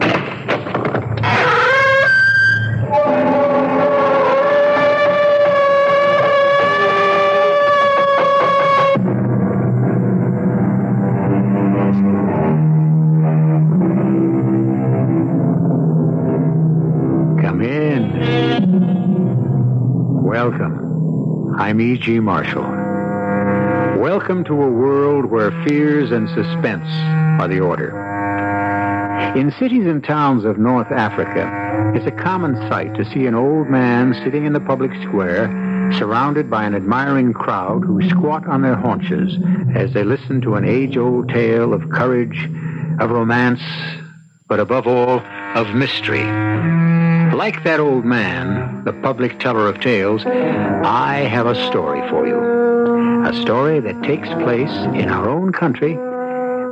Come in. Welcome. I'm E.G. Marshall. Welcome to a world where fears and suspense are the order. In cities and towns of North Africa, it's a common sight to see an old man sitting in the public square, surrounded by an admiring crowd who squat on their haunches as they listen to an age-old tale of courage, of romance, but above all, of mystery. Like that old man, the public teller of tales, I have a story for you. A story that takes place in our own country,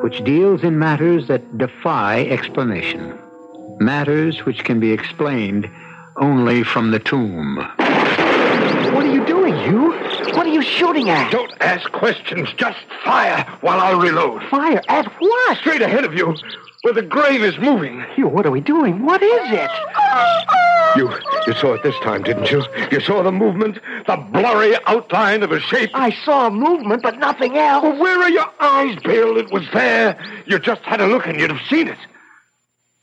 which deals in matters that defy explanation. Matters which can be explained only from the tomb. What are you doing, Hugh? What are you shooting at? Don't ask questions. Just fire while I'll reload. Fire at what? Straight ahead of you, where the grave is moving. Hugh, what are we doing? What is it? You saw it this time, didn't you? You saw the movement, the blurry outline of a shape. I saw a movement, but nothing else. Well, where are your eyes, Bill? It was there. You just had a look and you'd have seen it.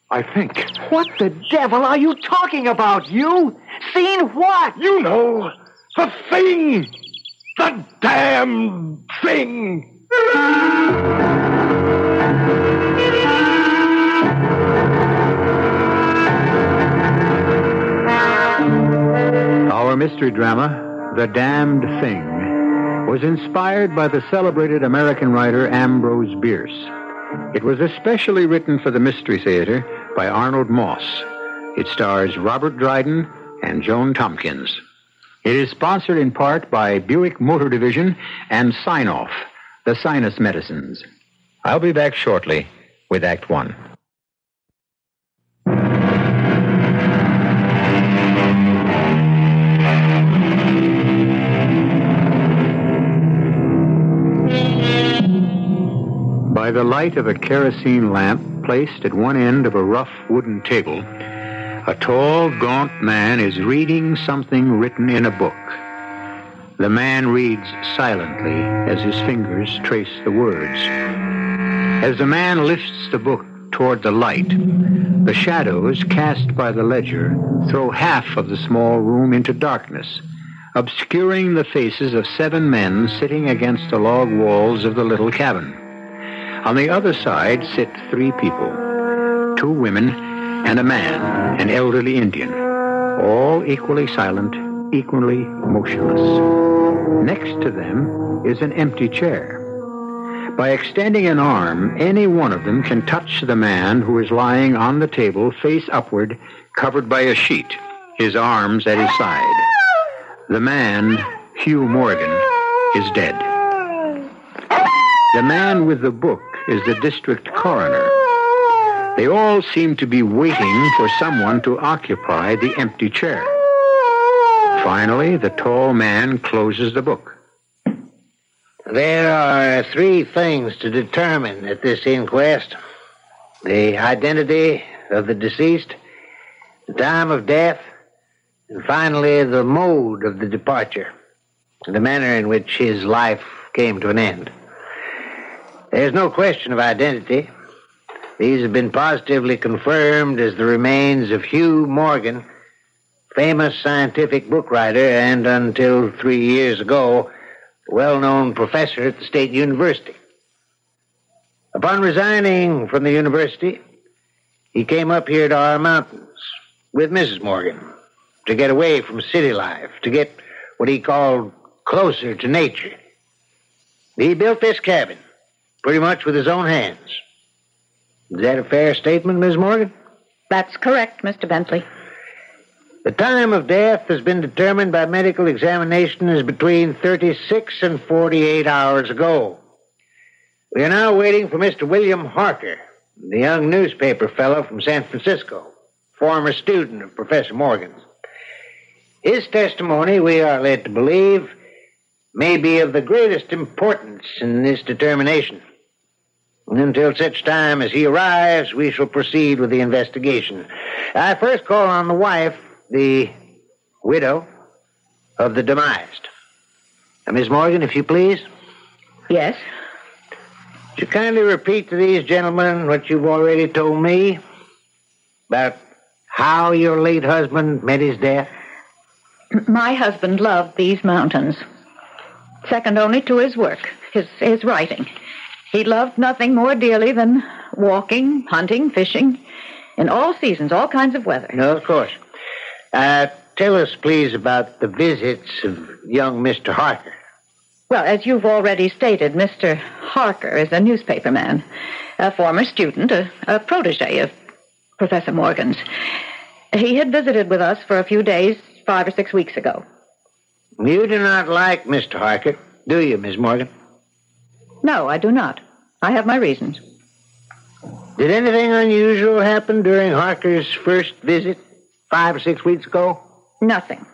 I think. What the devil are you talking about, Hugh? Seen what? You know. The thing. The damn thing. Our mystery drama, The Damned Thing, was inspired by the celebrated American writer Ambrose Bierce. It was especially written for the Mystery Theater by Arnold Moss. It stars Robert Dryden and Joan Tompkins. It is sponsored in part by Buick Motor Division and Sign-Off, the sinus medicines. I'll be back shortly with Act One. By the light of a kerosene lamp placed at one end of a rough wooden table, a tall, gaunt man is reading something written in a book. The man reads silently as his fingers trace the words. As the man lifts the book toward the light, the shadows cast by the ledger throw half of the small room into darkness, obscuring the faces of 7 men sitting against the log walls of the little cabin. On the other side sit 3 people, 2 women and a man, an elderly Indian, all equally silent, equally motionless. Next to them is an empty chair. By extending an arm, any one of them can touch the man who is lying on the table, face upward, covered by a sheet, his arms at his side. The man, Hugh Morgan, is dead. The man with the book is the district coroner. They all seem to be waiting for someone to occupy the empty chair. Finally, the tall man closes the book. There are 3 things to determine at this inquest: the identity of the deceased, the time of death, and finally the mode of the departure, the manner in which his life came to an end. There's no question of identity. These have been positively confirmed as the remains of Hugh Morgan, famous scientific book writer and, until 3 years ago, well-known professor at the State University. Upon resigning from the university, he came up here to our mountains with Mrs. Morgan to get away from city life, to get what he called closer to nature. He built this cabin pretty much with his own hands. Is that a fair statement, Ms. Morgan? That's correct, Mr. Bentley. The time of death has been determined by medical examination as between 36 and 48 hours ago. We are now waiting for Mr. William Harker, the young newspaper fellow from San Francisco, former student of Professor Morgan's. His testimony, we are led to believe, may be of the greatest importance in this determination. Until such time as he arrives, we shall proceed with the investigation. I first call on the wife, the widow of the demised. Miss Morgan, if you please. Yes? Would you kindly repeat to these gentlemen what you've already told me about how your late husband met his death? My husband loved these mountains. Second only to his work, his writing. He loved nothing more dearly than walking, hunting, fishing, in all seasons, all kinds of weather. No, of course. Tell us, please, about the visits of young Mr. Harker. Well, as you've already stated, Mr. Harker is a newspaper man, a former student, a protege of Professor Morgan's. He had visited with us for a few days 5 or 6 weeks ago. You do not like Mr. Harker, do you, Miss Morgan? No, I do not. I have my reasons. Did anything unusual happen during Harker's first visit 5 or 6 weeks ago? Nothing,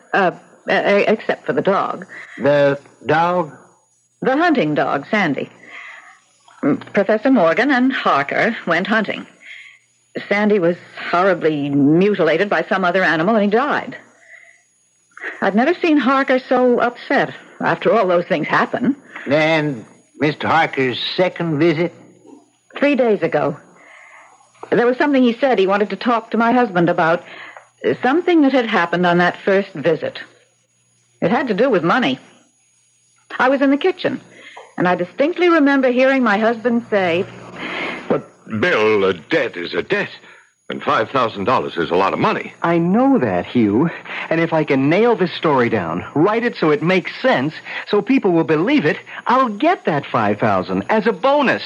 except for the dog. The dog? The hunting dog, Sandy. Professor Morgan and Harker went hunting. Sandy was horribly mutilated by some other animal, and he died. I've never seen Harker so upset. After all, those things happen. And Mr. Harker's second visit? 3 days ago. There was something he said he wanted to talk to my husband about. Something that had happened on that first visit. It had to do with money. I was in the kitchen, and I distinctly remember hearing my husband say... But, Bill, a debt is a debt, and $5,000 is a lot of money. I know that, Hugh. And if I can nail this story down, write it so it makes sense, so people will believe it, I'll get that $5,000 as a bonus.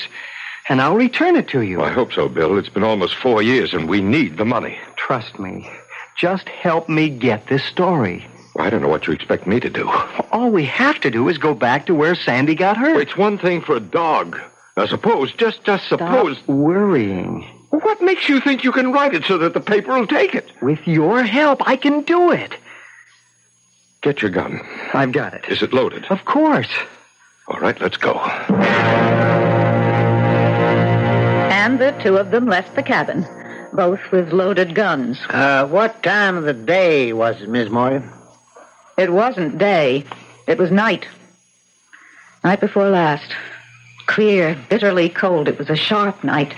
And I'll return it to you. Well, I hope so, Bill. It's been almost 4 years, and we need the money. Trust me. Just help me get this story. I don't know what you expect me to do. All we have to do is go back to where Sandy got hurt. It's one thing for a dog. Now, just suppose... Stop worrying. What makes you think you can write it so that the paper will take it? With your help, I can do it. Get your gun. I've got it. Is it loaded? Of course. All right, let's go. And the two of them left the cabin, both with loaded guns. What time of the day was it, Miss Morgan? It wasn't day. It was night. Night before last. Clear, bitterly cold. It was a sharp night.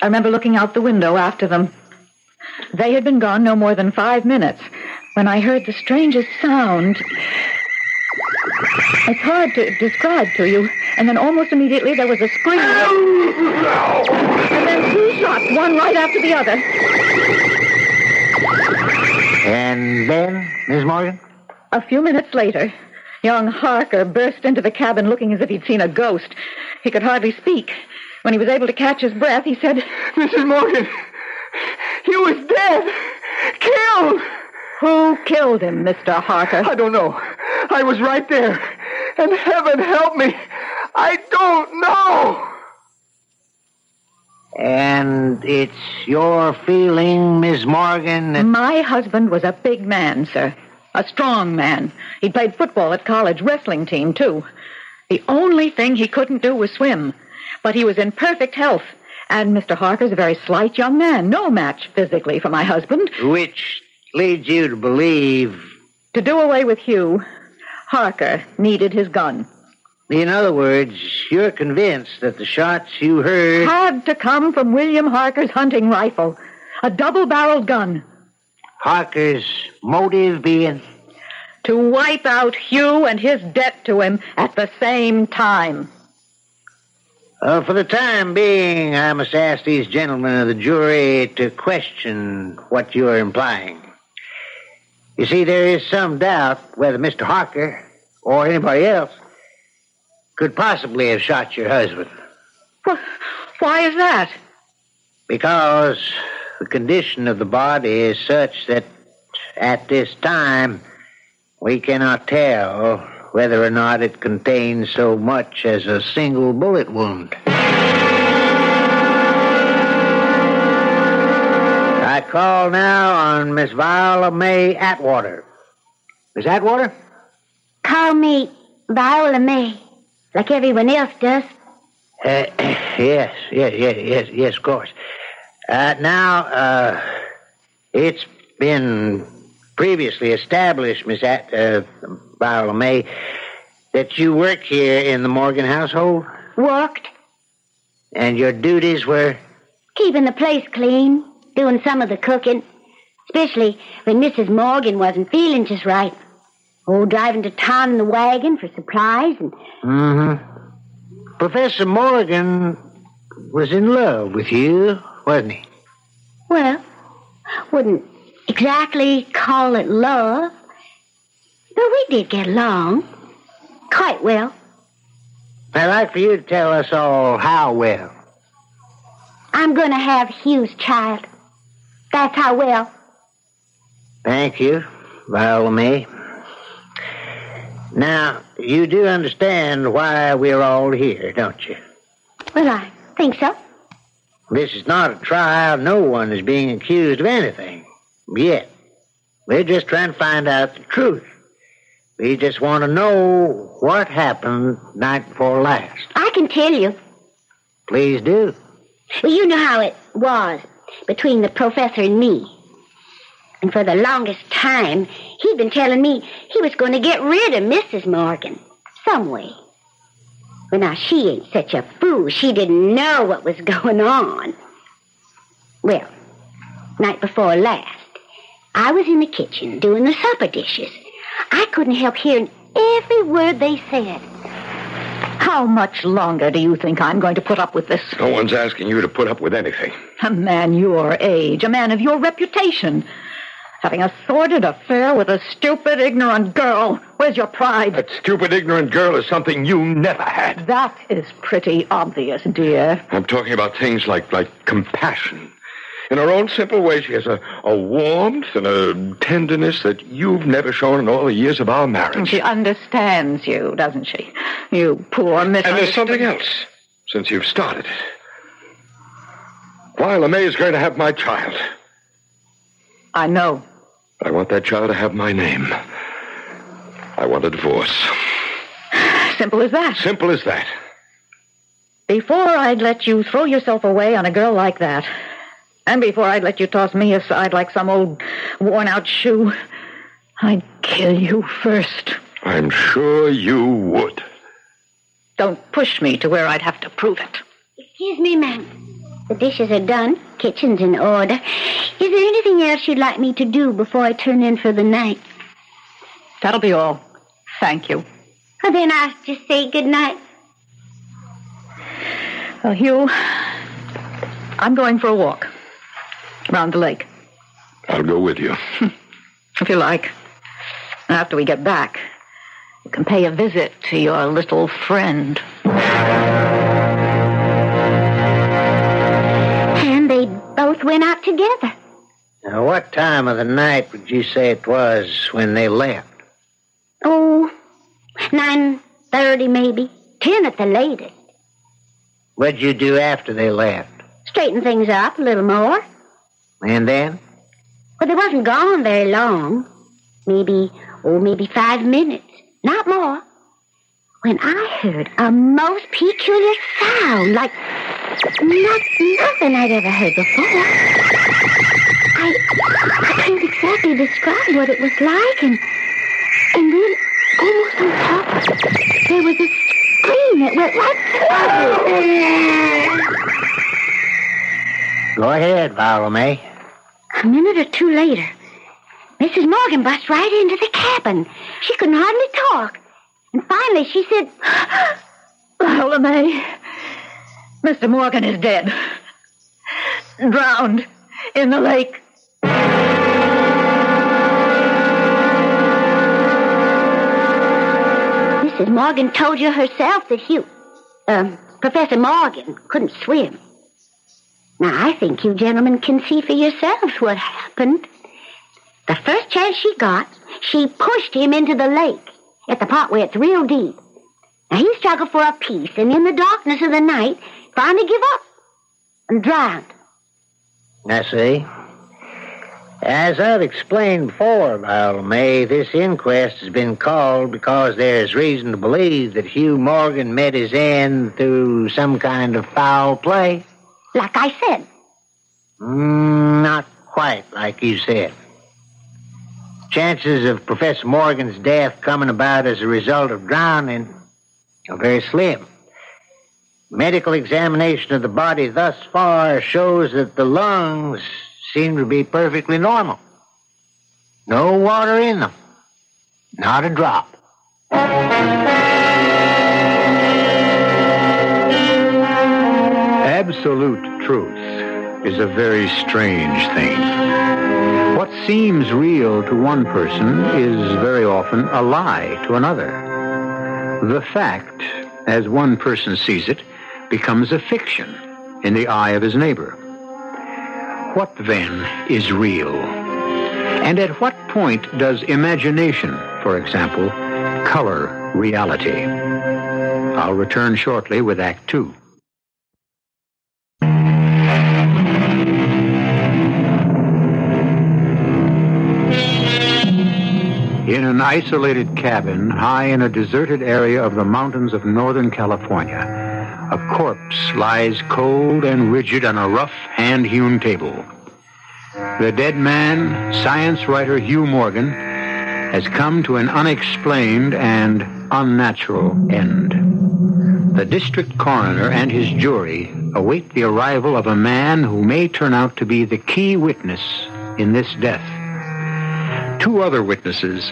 I remember looking out the window after them. They had been gone no more than 5 minutes when I heard the strangest sound. It's hard to describe to you. And then almost immediately there was a scream. And then 2 shots, one right after the other. And then, Miss Morgan? A few minutes later, young Harker burst into the cabin looking as if he'd seen a ghost. He could hardly speak. When he was able to catch his breath, he said, Mrs. Morgan, he was dead. Killed. Who killed him, Mr. Harker? I don't know. I was right there. And heaven help me, I don't know. And it's your feeling, Miss Morgan, that... My husband was a big man, sir. A strong man. He played football at college, wrestling team, too. The only thing he couldn't do was swim. But he was in perfect health. And Mr. Harker's a very slight young man. No match physically for my husband. Which leads you to believe... To do away with Hugh, Harker needed his gun. In other words, you're convinced that the shots you heard... Had to come from William Harker's hunting rifle. A double-barreled gun. Harker's motive being... To wipe out Hugh and his debt to him at the same time. For the time being, I must ask these gentlemen of the jury to question what you're implying. You see, there is some doubt whether Mr. Harker or anybody else could possibly have shot your husband. Well, why is that? Because the condition of the body is such that at this time we cannot tell whether or not it contains so much as a single bullet wound. I call now on Miss Viola May Atwater. Miss Atwater? Call me Viola May, like everyone else does. Yes, of course. Now, it's been previously established, Miss Viola May, that you work here in the Morgan household? Worked. And your duties were? Keeping the place clean, doing some of the cooking, especially when Mrs. Morgan wasn't feeling just right. Oh, driving to town in the wagon for supplies and... Mm-hmm. Professor Morgan was in love with you, wasn't he? Well, wouldn't exactly call it love, but we did get along quite well. I'd like for you to tell us all how well. I'm going to have Hugh's child. That's how well. Thank you, Viola May. Now, you do understand why we're all here, don't you? Well, I think so. This is not a trial. No one is being accused of anything. Yet. We're just trying to find out the truth. We just want to know what happened night before last. I can tell you. Please do. Well, you know how it was between the professor and me. And for the longest time, he'd been telling me he was going to get rid of Mrs. Morgan some way. Well, now, she ain't such a fool. She didn't know what was going on. Well, night before last, I was in the kitchen doing the supper dishes. I couldn't help hearing every word they said. How much longer do you think I'm going to put up with this? No one's asking you to put up with anything. A man your age, a man of your reputation, having a sordid affair with a stupid, ignorant girl. Where's your pride? That stupid, ignorant girl is something you never had. That is pretty obvious, dear. I'm talking about things like compassion. In her own simple way, she has a warmth and a tenderness that you've never shown in all the years of our marriage. She understands you, doesn't she? You poor misunderstood... And there's something else, since you've started it. Viola May is going to have my child. I know. I want that child to have my name. I want a divorce. Simple as that. Simple as that. Before I'd let you throw yourself away on a girl like that, and before I'd let you toss me aside like some old worn-out shoe, I'd kill you first. I'm sure you would. Don't push me to where I'd have to prove it. Excuse me, ma'am. The dishes are done. Kitchen's in order. Is there anything else you'd like me to do before I turn in for the night? That'll be all. Thank you. Well, then I'll just say good night. Well, Hugh, I'm going for a walk around the lake. I'll go with you. If you like. After we get back, you can pay a visit to your little friend. And they both went out together. Now, what time of the night would you say it was when they left? Oh, 9:30 maybe. 10 at the latest. What'd you do after they left? Straighten things up a little more. And then? Well, they wasn't gone very long. Maybe 5 minutes. Not more. When I heard a most peculiar sound, like nothing I'd ever heard before. I can't exactly describe what it was like, and then almost on top of it, there was a scream that went right through. Go ahead, Viola May. A minute or two later, Mrs. Morgan bust right into the cabin. She couldn't hardly talk. And finally she said, Viola May, Mr. Morgan is dead. Drowned in the lake. Mrs. Morgan told you herself that Professor Morgan couldn't swim. Now, I think you gentlemen can see for yourselves what happened. The first chance she got, she pushed him into the lake at the part where it's real deep. Now, he struggled for a piece, and in the darkness of the night, finally gave up and drowned. I see. As I've explained before, Viola May, this inquest has been called because there's reason to believe that Hugh Morgan met his end through some kind of foul play. Like I said. Not quite like you said. Chances of Professor Morgan's death coming about as a result of drowning are very slim. Medical examination of the body thus far shows that the lungs seem to be perfectly normal. No water in them. Not a drop. Absolute truth is a very strange thing. What seems real to one person is very often a lie to another. The fact, as one person sees it, becomes a fiction in the eye of his neighbor. What, then, is real? And at what point does imagination, for example, color reality? I'll return shortly with Act Two. In an isolated cabin high in a deserted area of the mountains of Northern California, a corpse lies cold and rigid on a rough, hand-hewn table. The dead man, science writer Hugh Morgan, has come to an unexplained and unnatural end. The district coroner and his jury await the arrival of a man who may turn out to be the key witness in this death. Two other witnesses,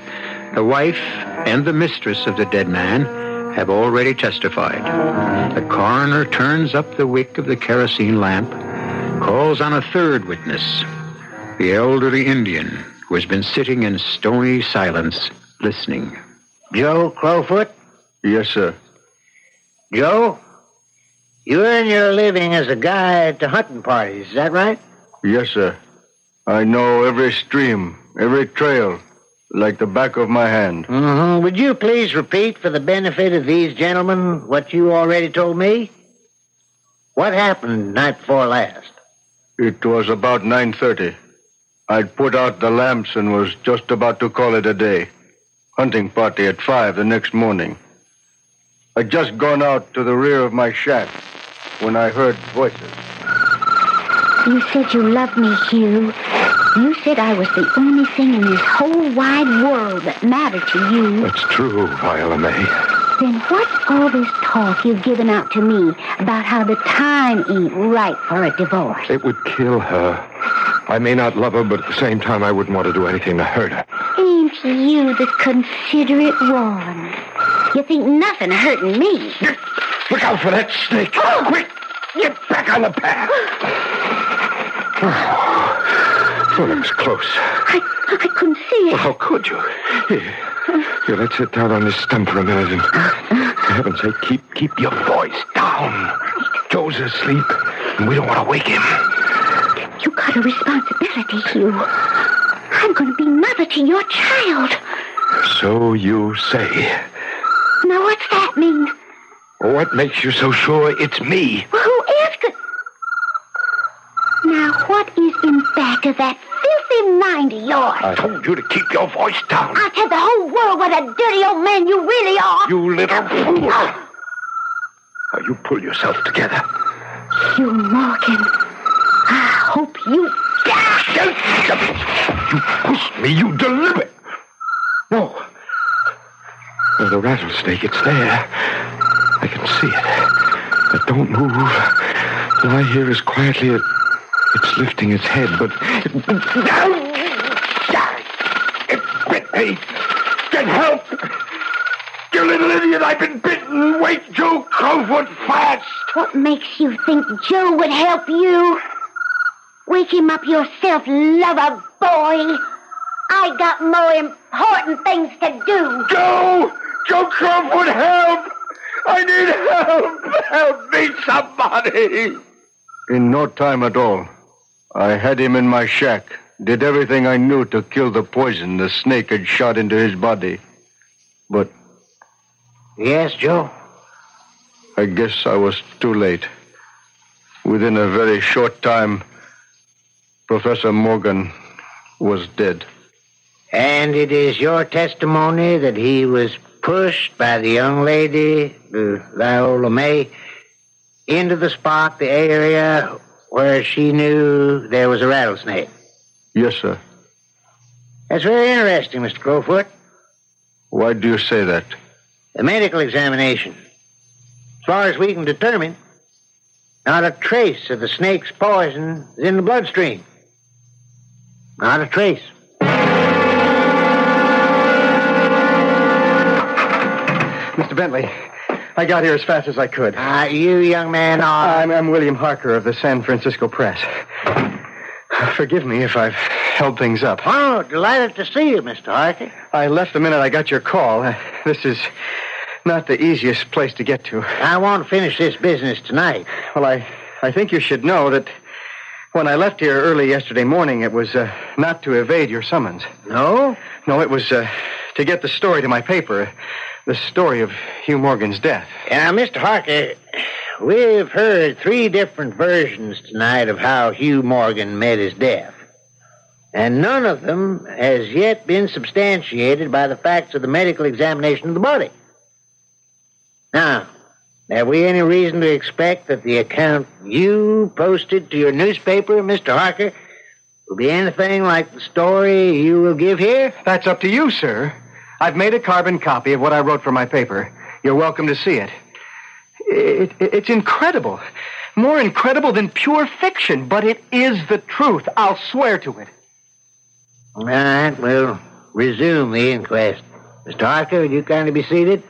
the wife and the mistress of the dead man, have already testified. The coroner turns up the wick of the kerosene lamp, calls on a third witness, the elderly Indian who has been sitting in stony silence, listening. Joe Crowfoot? Yes, sir. Joe, you earn your living as a guide to hunting parties, is that right? Yes, sir. I know every stream, every trail, like the back of my hand. Mm-hmm. Would you please repeat for the benefit of these gentlemen what you already told me? What happened night before last? It was about 9:30. I'd put out the lamps and was just about to call it a day. Hunting party at 5 the next morning. I'd just gone out to the rear of my shack when I heard voices. You said you loved me, Hugh. You said I was the only thing in this whole wide world that mattered to you. That's true, Viola May. Then what's all this talk you've given out to me about how the time ain't right for a divorce? It would kill her. I may not love her, but at the same time, I wouldn't want to do anything to hurt her. Ain't you the considerate one? You think nothing of hurting me. Look out for that snake. Oh. Quick! Get back on the path. Oh, that was close. I couldn't see it. Well, how could you? Here, let's sit down on this stump for a minute and, for heaven's sake, keep your voice down. Joe's asleep, and we don't want to wake him. You got a responsibility, Hugh. I'm going to be mother to your child. So you say. Now, what's that mean? What makes you so sure it's me? Well, who else could... Now, what is in back of that filthy mind of yours? I told you to keep your voice down. I'll tell the whole world what a dirty old man you really are. You little fool. Now, you pull yourself together. Hugh Morgan, I hope you die. You pushed me, you deliberate. No. Oh, the rattlesnake, it's there. I can see it. But don't move. Lie here as quietly as... It's lifting its head, but... It bit me. Get help! You little idiot, I've been bitten. Wake Joe Crowfoot fast. What makes you think Joe would help you? Wake him up yourself, lover boy. I got more important things to do. Joe! Joe Crowfoot, help! I need help! Help me, somebody! In no time at all. I had him in my shack, did everything I knew to kill the poison the snake had shot into his body. But... Yes, Joe? I guess I was too late. Within a very short time, Professor Morgan was dead. And it is your testimony that he was pushed by the young lady, Viola May, into the spot, the area where she knew there was a rattlesnake. Yes, sir. That's very interesting, Mr. Crowfoot. Why do you say that? The medical examination. As far as we can determine, not a trace of the snake's poison is in the bloodstream. Not a trace. Mr. Bentley, I got here as fast as I could. You, young man, are... I'm William Harker of the San Francisco Press. Forgive me if I've held things up. Oh, delighted to see you, Mr. Harker. I left the minute I got your call. This is not the easiest place to get to. I want to finish this business tonight. Well, I think you should know that when I left here early yesterday morning, it was not to evade your summons. No? No, it was to get the story to my paper, the story of Hugh Morgan's death. Now, Mr. Harker, we've heard 3 different versions tonight of how Hugh Morgan met his death. And none of them has yet been substantiated by the facts of the medical examination of the body. Now, have we any reason to expect that the account you posted to your newspaper, Mr. Harker, will be anything like the story you will give here? That's up to you, sir. I've made a carbon copy of what I wrote for my paper. You're welcome to see it. It's incredible. More incredible than pure fiction, but it is the truth. I'll swear to it. All right, we'll resume the inquest. Mr. Harker, will you kindly be seated?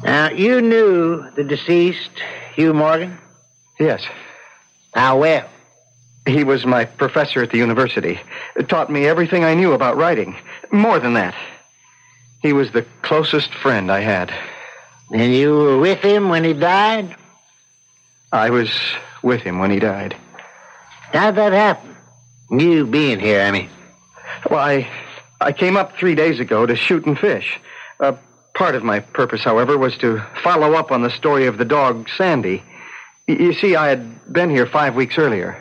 Now, you knew the deceased, Hugh Morgan? Yes. How well? He was my professor at the university. Taught me everything I knew about writing. More than that. He was the closest friend I had. And you were with him when he died? I was with him when he died. How'd that happen? You being here, I mean. Well, I came up 3 days ago to shoot and fish. Part of my purpose, however, was to follow up on the story of the dog, Sandy. You see, I had been here 5 weeks earlier.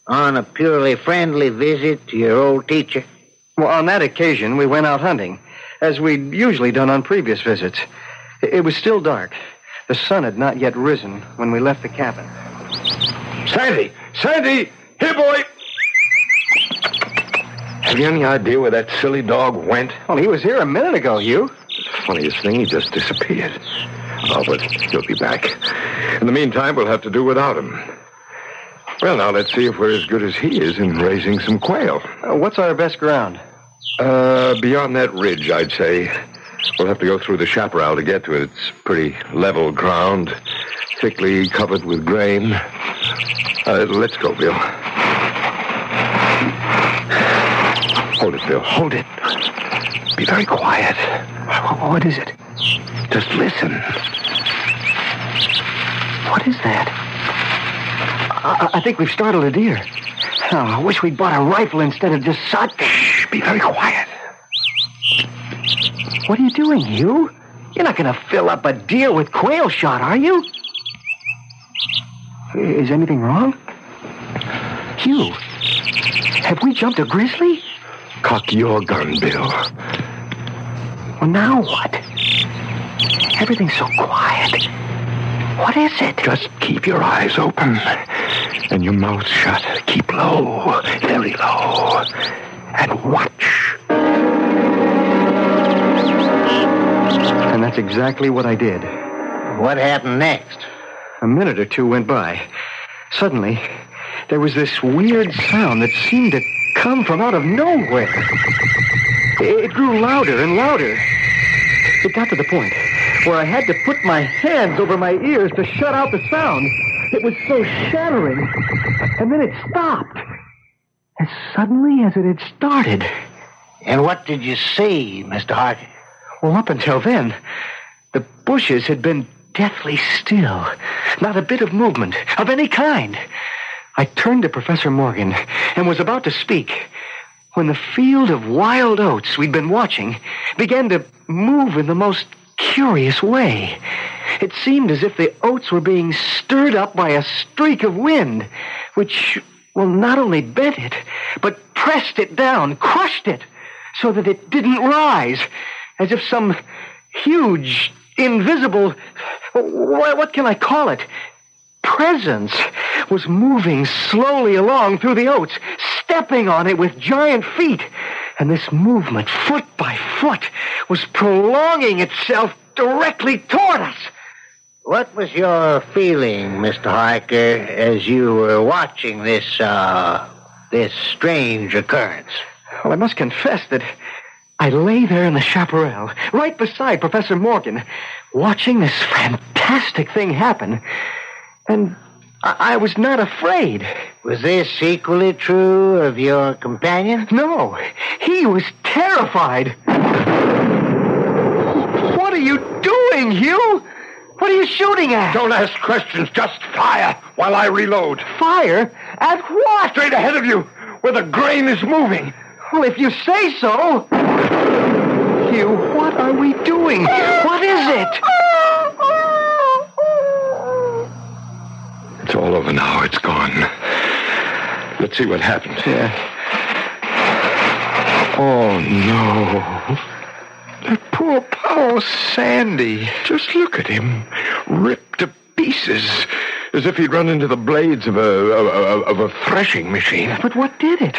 On a purely friendly visit to your old teacher? Well, on that occasion, we went out hunting, as we'd usually done on previous visits. It was still dark. The sun had not yet risen when we left the cabin. Sandy! Sandy! Here, boy! Have you any idea where that silly dog went? Well, he was here a minute ago, Hugh. The funniest thing, he just disappeared. Oh, but he'll be back. In the meantime, we'll have to do without him. Well, now, let's see if we're as good as he is in raising some quail. What's our best ground? Beyond that ridge, I'd say. We'll have to go through the chaparral to get to it. It's pretty level ground, thickly covered with grain. Let's go, Bill. Hold it, Bill. Hold it. Be very quiet. What is it? Just listen. What is that? I think we've startled a deer. Oh, I wish we'd bought a rifle instead of just shotgun. Shh, be very quiet. What are you doing, Hugh? You're not going to fill up a deer with quail shot, are you? Is anything wrong? Hugh, have we jumped a grizzly? Cock your gun, Bill. Well, now what? Everything's so quiet. What is it? Just keep your eyes open and your mouth shut. Keep low, very low, and watch. And that's exactly what I did. What happened next? A minute or two went by. Suddenly, there was this weird sound that seemed to come from out of nowhere. It grew louder and louder. It got to the point where I had to put my hands over my ears to shut out the sound. It was so shattering. And then it stopped. As suddenly as it had started. And what did you see, Mr. Harker? Well, up until then, the bushes had been deathly still. Not a bit of movement of any kind. I turned to Professor Morgan and was about to speak when the field of wild oats we'd been watching began to move in the most curious way. It seemed as if the oats were being stirred up by a streak of wind, which, well, not only bent it, but pressed it down, crushed it, so that it didn't rise, as if some huge, invisible, what can I call it, presence was moving slowly along through the oats, stepping on it with giant feet. And this movement, foot by foot, was prolonging itself directly toward us. What was your feeling, Mr. Harker, as you were watching this strange occurrence? Well, I must confess that I lay there in the chaparral, right beside Professor Morgan, watching this fantastic thing happen, and I was not afraid. Was this equally true of your companion? No, he was terrified. What are you doing, Hugh? What are you shooting at? Don't ask questions, just fire while I reload. Fire? At what? Straight ahead of you, where the grain is moving. Well, if you say so. Hugh, what are we doing? What is it? It's all over now. It's gone. Let's see what happens. Yeah. Oh, no. That poor Sandy. Just look at him. Ripped to pieces. As if he'd run into the blades of a threshing machine. But what did it?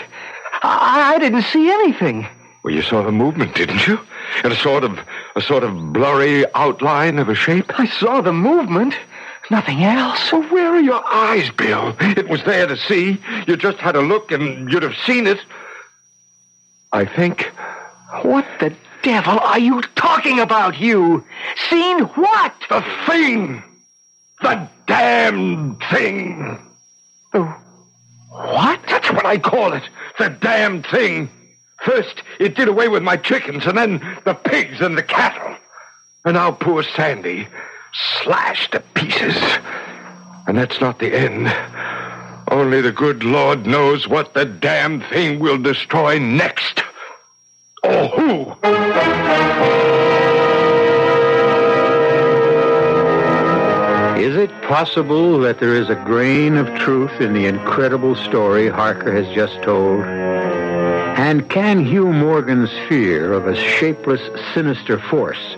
I didn't see anything. Well, you saw the movement, didn't you? And a sort of blurry outline of a shape? I saw the movement. Nothing else. Well, where are your eyes, Bill? It was there to see. You just had to look and you'd have seen it. I think. What the devil are you talking about, Hugh? Seen what? The thing. The damn thing. The what? That's what I call it. The damn thing. First, it did away with my chickens, and then the pigs and the cattle. And now poor Sandy, slashed to pieces. And that's not the end. Only the good Lord knows what the damn thing will destroy next. Or who. Is it possible that there is a grain of truth in the incredible story Harker has just told? And can Hugh Morgan's fear of a shapeless, sinister force,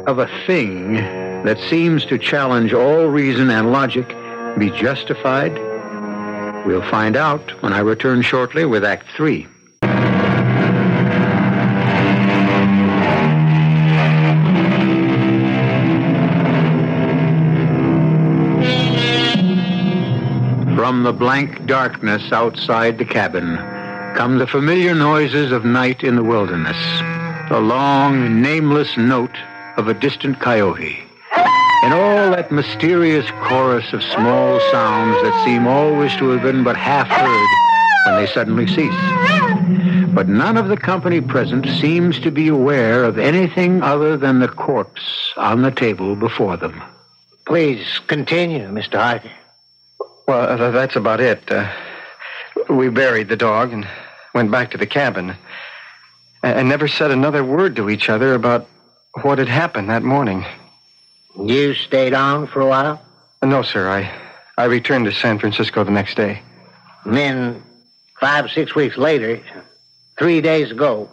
of a thing that seems to challenge all reason and logic, be justified? We'll find out when I return shortly with Act 3. From the blank darkness outside the cabin come the familiar noises of night in the wilderness, the long, nameless note of a distant coyote, and all that mysterious chorus of small sounds that seem always to have been but half heard when they suddenly cease. But none of the company present seems to be aware of anything other than the corpse on the table before them. Please continue, Mr. Harker. Well, that's about it. We buried the dog and went back to the cabin and never said another word to each other about what had happened that morning. You stayed on for a while? No, sir. I returned to San Francisco the next day. And then 5 or 6 weeks later, 3 days ago,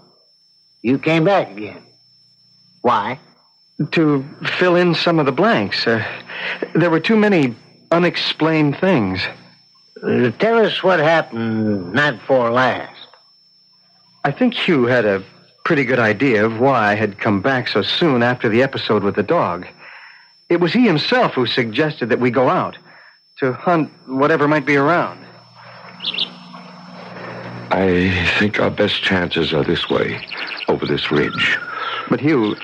you came back again. Why? To fill in some of the blanks. There were too many unexplained things. Tell us what happened night before last. I think Hugh had a pretty good idea of why I had come back so soon after the episode with the dog. It was he himself who suggested that we go out to hunt whatever might be around. I think our best chances are this way, over this ridge. But Hugh,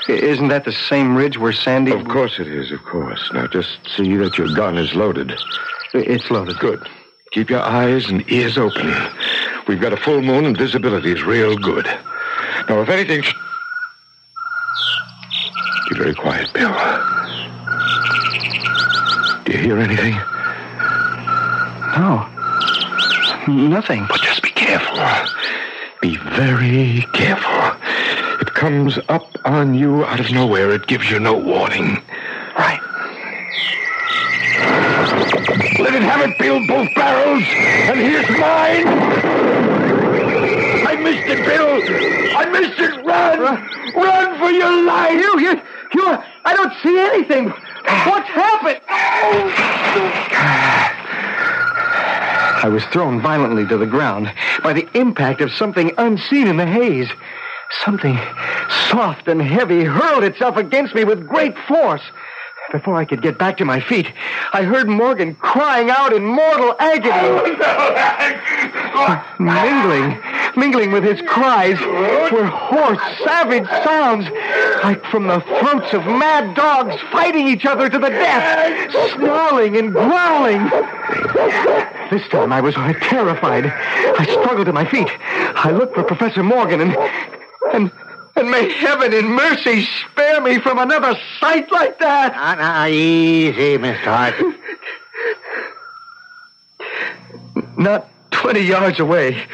isn't that the same ridge where Sandy... Of course it is, of course. Now just see that your gun is loaded. It's loaded. Good. Keep your eyes and ears open. We've got a full moon and visibility is real good. Now, if anything... Be very quiet, Bill. Do you hear anything? No. Nothing. But just be careful. Be very careful. It comes up on you out of nowhere. It gives you no warning. Right. Let it have it, Bill, both barrels. And here's mine. missed it, Bill! I missed it! Run! Run for your life! You, I don't see anything. What's happened? I was thrown violently to the ground by the impact of something unseen in the haze. Something soft and heavy hurled itself against me with great force. Before I could get back to my feet, I heard Morgan crying out in mortal agony. Mingling with his cries were hoarse, savage sounds, like from the throats of mad dogs fighting each other to the death, snarling and growling. This time I was terrified. I struggled to my feet. I looked for Professor Morgan and may heaven in mercy spare me from another sight like that. Now, easy, Mr. Harker. Not 20 yards away,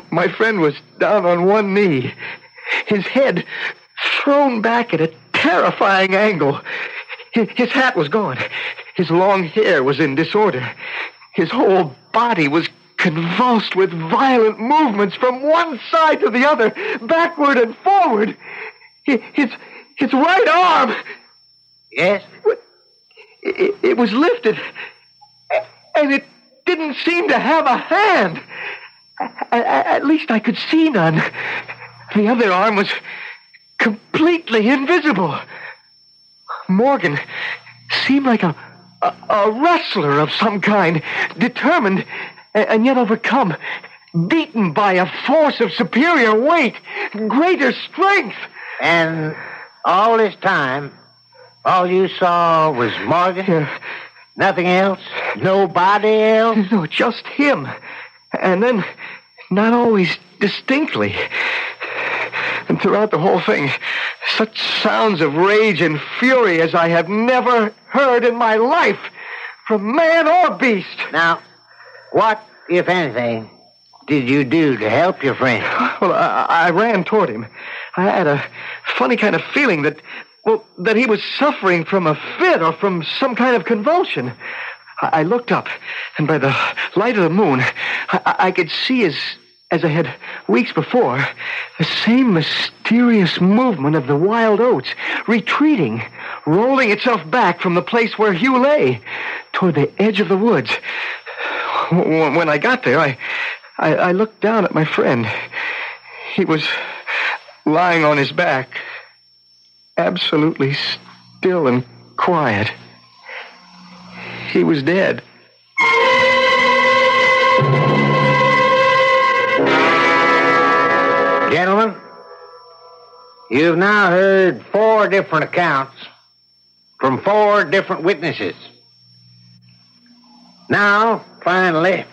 my friend was down on one knee, his head thrown back at a terrifying angle. His hat was gone. His long hair was in disorder. His whole body was convulsed with violent movements from one side to the other, backward and forward. His right arm... Yes? It was lifted, and it didn't seem to have a hand. At least I could see none. The other arm was completely invisible. Morgan seemed like a wrestler of some kind, determined and yet overcome, beaten by a force of superior weight, greater strength. And all this time, all you saw was Morgan? Nothing else? Nobody else? No, just him. And then, not always distinctly. And throughout the whole thing, such sounds of rage and fury as I have never heard in my life, from man or beast. Now, what, if anything, did you do to help your friend? Well, I ran toward him. I had a funny kind of feeling that he was suffering from a fit or from some kind of convulsion. I looked up, and by the light of the moon, I could see, as I had weeks before, the same mysterious movement of the wild oats, retreating, rolling itself back from the place where Hugh lay, toward the edge of the woods. When I got there, I looked down at my friend. He was lying on his back, absolutely still and quiet. He was dead. Gentlemen, you've now heard 4 different accounts from 4 different witnesses. Now, finally,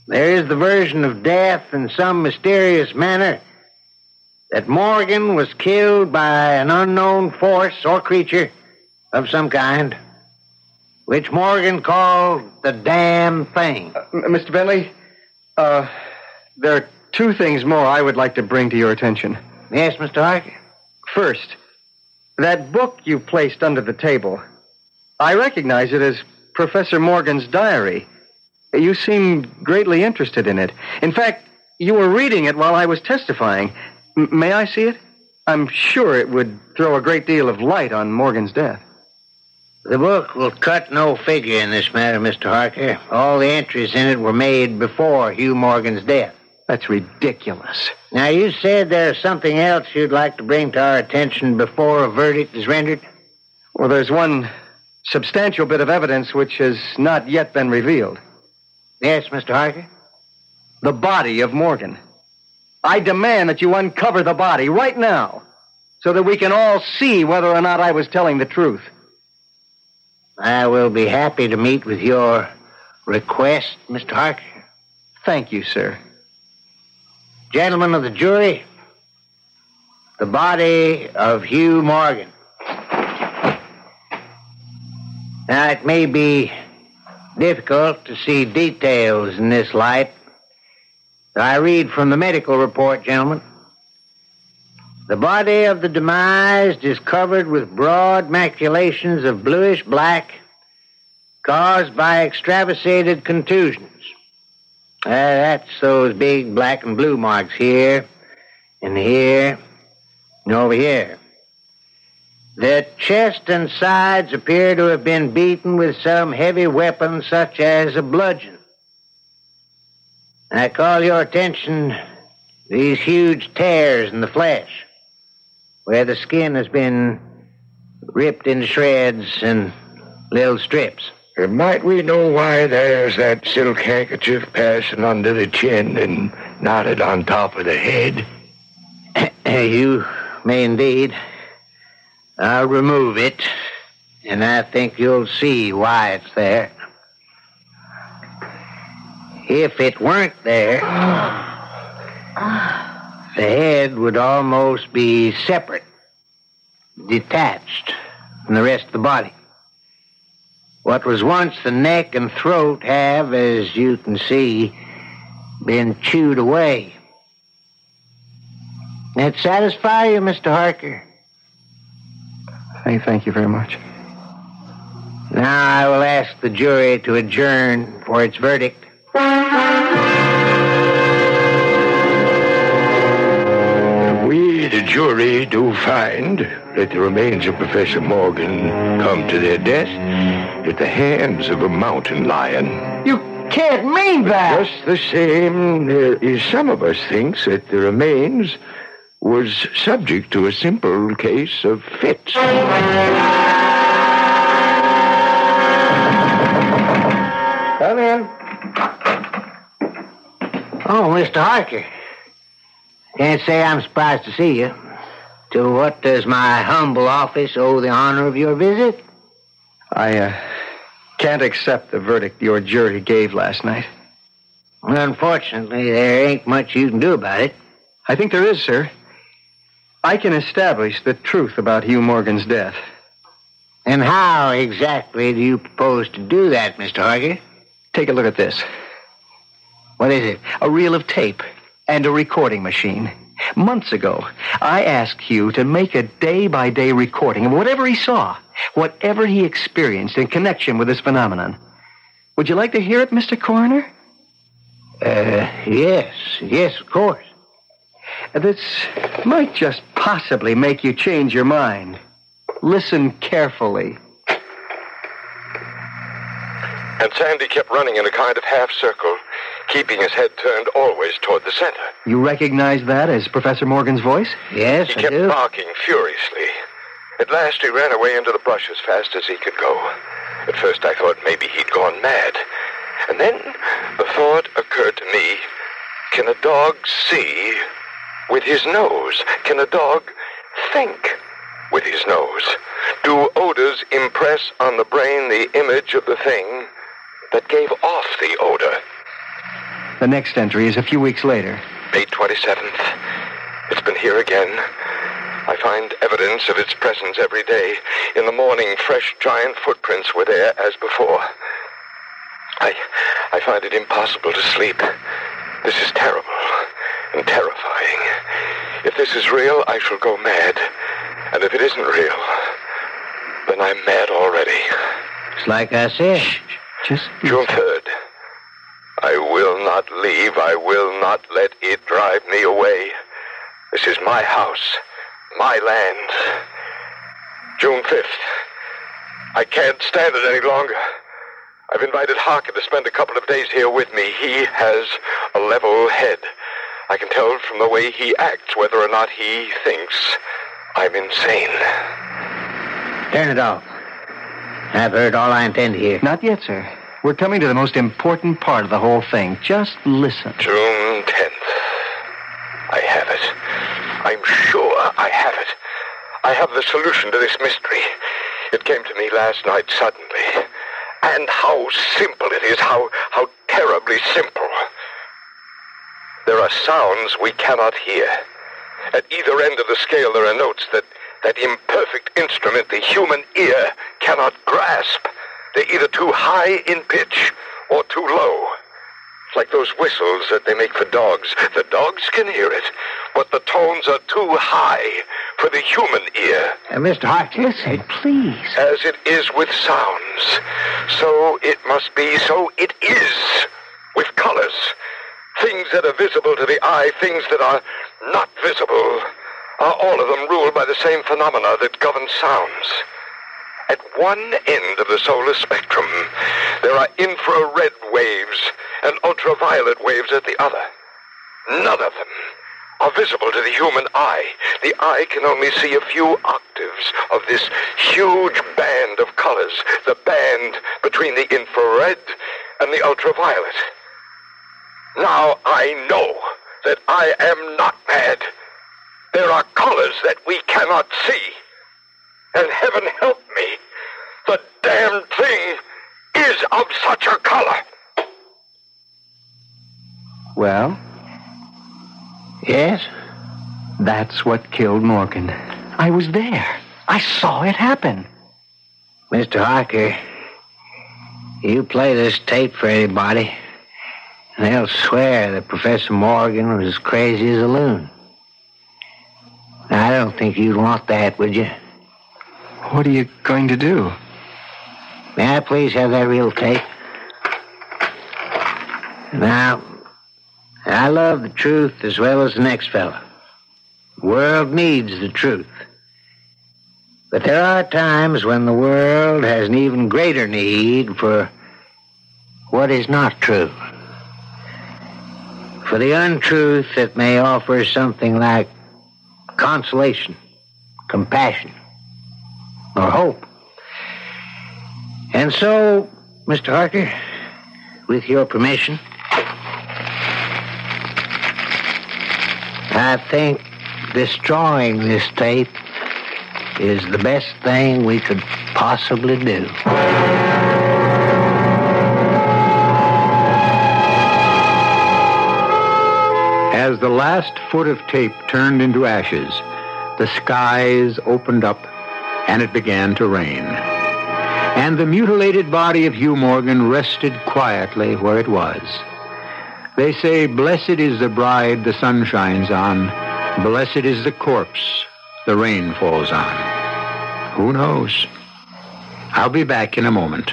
there is the version of death in some mysterious manner that Morgan was killed by an unknown force or creature of some kind, which Morgan called the damn thing. Mr. Bentley, there are 2 things more I would like to bring to your attention. Yes, Mr. Harker? First, that book you placed under the table, I recognize it as Professor Morgan's diary. You seemed greatly interested in it. In fact, you were reading it while I was testifying. May I see it? I'm sure it would throw a great deal of light on Morgan's death. The book will cut no figure in this matter, Mr. Harker. All the entries in it were made before Hugh Morgan's death. That's ridiculous. Now, you said there's something else you'd like to bring to our attention before a verdict is rendered? Well, there's one substantial bit of evidence which has not yet been revealed. Yes, Mr. Harker? The body of Morgan. I demand that you uncover the body right now so that we can all see whether or not I was telling the truth. I will be happy to meet with your request, Mr. Harker. Thank you, sir. Gentlemen of the jury, the body of Hugh Morgan. Now, it may be difficult to see details in this light. I read from the medical report, gentlemen. The body of the demised is covered with broad maculations of bluish black caused by extravasated contusions. That's those big black and blue marks here, and here, and over here. The chest and sides appear to have been beaten with some heavy weapon such as a bludgeon. I call your attention to these huge tears in the flesh, where the skin has been ripped into shreds and little strips. Might we know why there's that silk handkerchief passing under the chin and knotted on top of the head? You may indeed. I'll remove it, and I think you'll see why it's there. If it weren't there, the head would almost be separate, detached from the rest of the body. What was once the neck and throat have, as you can see, been chewed away. That satisfy you, Mr. Harker? Thank you very much. Now I will ask the jury to adjourn for its verdict. We, the jury, do find that the remains of Professor Morgan come to their death at the hands of a mountain lion. You can't mean that! Just the same as some of us thinks that the remains was subject to a simple case of fits. Come in. Oh, Mr. Harker. Can't say I'm surprised to see you. To what does my humble office owe the honor of your visit? I can't accept the verdict your jury gave last night. Unfortunately, there ain't much you can do about it. I think there is, sir. I can establish the truth about Hugh Morgan's death. And how exactly do you propose to do that, Mr. Harker? Take a look at this. What is it? A reel of tape and a recording machine. Months ago, I asked Hugh to make a day-by-day recording of whatever he saw, whatever he experienced in connection with this phenomenon. Would you like to hear it, Mr. Coroner? Yes, of course. This might just possibly make you change your mind. Listen carefully. And Sandy kept running in a kind of half circle, keeping his head turned always toward the center. You recognize that as Professor Morgan's voice? Yes, He I kept do. barking furiously. At last he ran away into the brush as fast as he could go. At first I thought maybe he'd gone mad. And then the thought occurred to me, can a dog see with his nose? Can a dog think with his nose? Do odors impress on the brain the image of the thing that gave off the odor? The next entry is a few weeks later. May 27th. It's been here again. I find evidence of its presence every day. In the morning, fresh giant footprints were there as before. I find it impossible to sleep. This is terrible and terrifying. If this is real, I shall go mad. And if it isn't real, then I'm mad already. It's like I said. Just June 3rd. I will not leave. I will not let it drive me away. This is my house, my land. June 5th. I can't stand it any longer. I've invited Harker to spend a couple of days here with me. He has a level head. I can tell from the way he acts whether or not he thinks I'm insane. Turn it off. I've heard all I intend to hear. Not yet, sir. We're coming to the most important part of the whole thing. Just listen. June 10th. I have it. I'm sure I have it. I have the solution to this mystery. It came to me last night suddenly. And how simple it is, how terribly simple. There are sounds we cannot hear. At either end of the scale there are notes that imperfect instrument the human ear cannot grasp. They're either too high in pitch or too low. It's like those whistles that they make for dogs. The dogs can hear it, but the tones are too high for the human ear. Mr. Harker, Listen, please. As it is with sounds, so it must be, so it is with colors. things that are visible to the eye, things that are not visible, are all of them ruled by the same phenomena that govern sounds. At one end of the solar spectrum, there are infrared waves and ultraviolet waves at the other. None of them are visible to the human eye. The eye can only see a few octaves of this huge band of colors, the band between the infrared and the ultraviolet. Now I know that I am not mad. There are colors that we cannot see. And heaven help me, the damned thing is of such a color. Well? Yes? That's what killed Morgan. I was there. I saw it happen. Mr. Harker, you play this tape for anybody, and they'll swear that Professor Morgan was as crazy as a loon. I don't think you'd want that, would you? What are you going to do? May I please have that real tape? Now, I love the truth as well as the next fellow. The world needs the truth. But there are times when the world has an even greater need for what is not true. For the untruth that may offer something like consolation, compassion, or hope. And so, Mr. Harker, with your permission, I think destroying this tape is the best thing we could possibly do. As the last foot of tape turned into ashes, the skies opened up and it began to rain. And the mutilated body of Hugh Morgan rested quietly where it was. They say, blessed is the bride the sun shines on, blessed is the corpse the rain falls on. Who knows? I'll be back in a moment.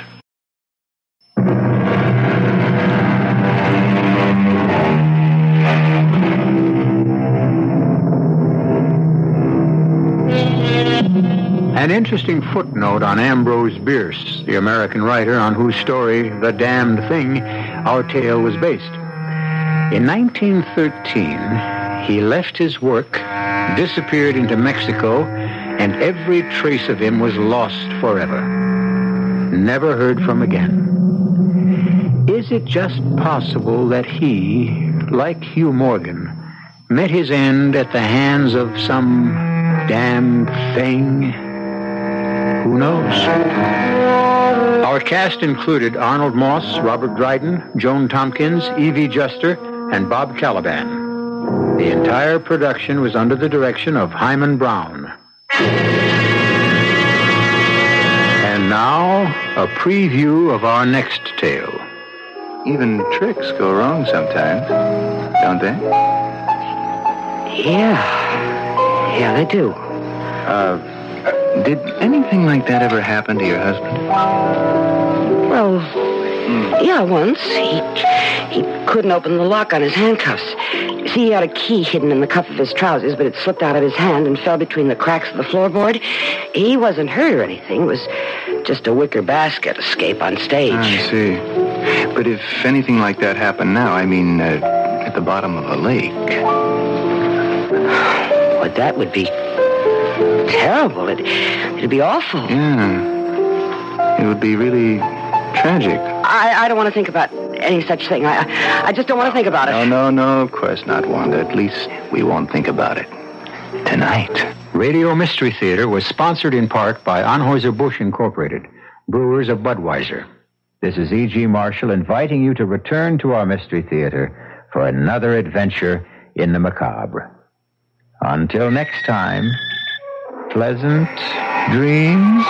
An interesting footnote on Ambrose Bierce, the American writer on whose story, The Damned Thing, our tale was based. In 1913, he left his work, disappeared into Mexico, and every trace of him was lost forever. Never heard from again. Is it just possible that he, like Hugh Morgan, met his end at the hands of some damned thing? Who knows? Our cast included Arnold Moss, Robert Dryden, Joan Tompkins, Evie Juster, and Bob Caliban. The entire production was under the direction of Hyman Brown. And now, a preview of our next tale. Even tricks go wrong sometimes, don't they? Yeah, they do. Did anything like that ever happen to your husband? Well, yeah, once. He couldn't open the lock on his handcuffs. See, he had a key hidden in the cuff of his trousers, but it slipped out of his hand and fell between the cracks of the floorboard. He wasn't hurt or anything. It was just a wicker basket escape on stage. I see. But if anything like that happened now, I mean, at the bottom of a lake. Well, that would be terrible. It'd be awful. Yeah. It would be really tragic. I don't want to think about any such thing. I just don't want to think about it. No, of course not, Wanda. At least we won't think about it tonight. Radio Mystery Theater was sponsored in part by Anheuser-Busch Incorporated, brewers of Budweiser. This is E.G. Marshall inviting you to return to our Mystery Theater for another adventure in the macabre. Until next time, pleasant dreams.